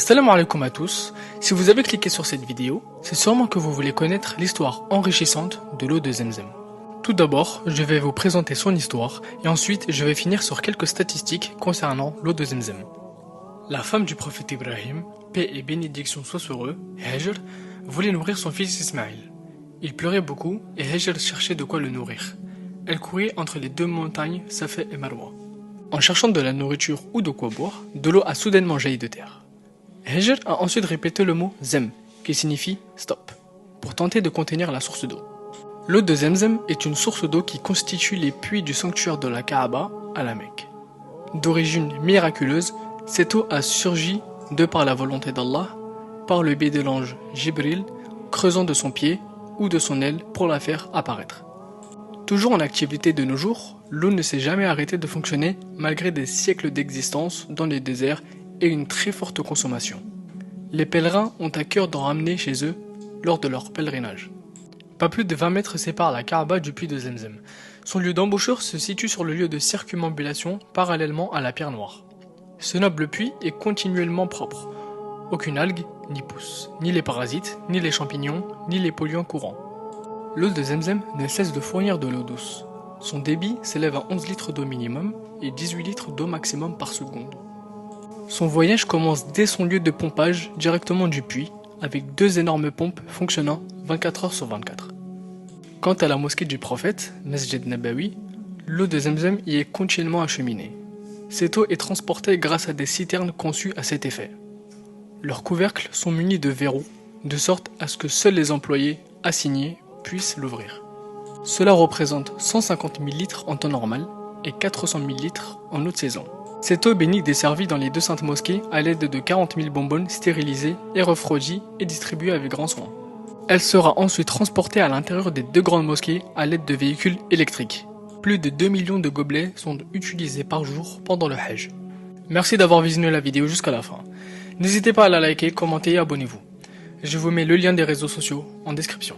Assalamu alaikum à tous. Si vous avez cliqué sur cette vidéo, c'est sûrement que vous voulez connaître l'histoire enrichissante de l'eau de Zemzem. Tout d'abord, je vais vous présenter son histoire et ensuite je vais finir sur quelques statistiques concernant l'eau de Zemzem. La femme du prophète Ibrahim, paix et bénédiction soient sur eux, Hajar, voulait nourrir son fils Ismaïl. Il pleurait beaucoup et Hajar cherchait de quoi le nourrir. Elle courait entre les deux montagnes Safa et Marwa. En cherchant de la nourriture ou de quoi boire, de l'eau a soudainement jailli de terre. Hajar a ensuite répété le mot Zem, qui signifie stop, pour tenter de contenir la source d'eau. L'eau de Zemzem est une source d'eau qui constitue les puits du sanctuaire de la Kaaba à la Mecque. D'origine miraculeuse, cette eau a surgi de par la volonté d'Allah, par le biais de l'ange Jibril, creusant de son pied ou de son aile pour la faire apparaître. Toujours en activité de nos jours, l'eau ne s'est jamais arrêtée de fonctionner malgré des siècles d'existence dans les déserts et une très forte consommation. Les pèlerins ont à cœur d'en ramener chez eux lors de leur pèlerinage. Pas plus de 20 mètres séparent la Kaaba du puits de Zemzem. Son lieu d'embouchure se situe sur le lieu de circumambulation parallèlement à la pierre noire. Ce noble puits est continuellement propre. Aucune algue n'y pousse, ni les parasites, ni les champignons, ni les polluants courants. L'eau de Zemzem ne cesse de fournir de l'eau douce. Son débit s'élève à 11 litres d'eau minimum et 18 litres d'eau maximum par seconde. Son voyage commence dès son lieu de pompage directement du puits, avec deux énormes pompes fonctionnant 24 heures sur 24. Quant à la mosquée du prophète, Masjid Nabawi, l'eau de Zemzem y est continuellement acheminée. Cette eau est transportée grâce à des citernes conçues à cet effet. Leurs couvercles sont munis de verrous, de sorte à ce que seuls les employés assignés puissent l'ouvrir. Cela représente 150 000 litres en temps normal et 400 000 litres en haute saison. Cette eau bénite est servie dans les deux saintes mosquées à l'aide de 40 000 bonbonnes stérilisées et refroidies et distribuées avec grand soin. Elle sera ensuite transportée à l'intérieur des deux grandes mosquées à l'aide de véhicules électriques. Plus de 2 millions de gobelets sont utilisés par jour pendant le Hajj. Merci d'avoir visionné la vidéo jusqu'à la fin. N'hésitez pas à la liker, commenter et abonnez-vous. Je vous mets le lien des réseaux sociaux en description.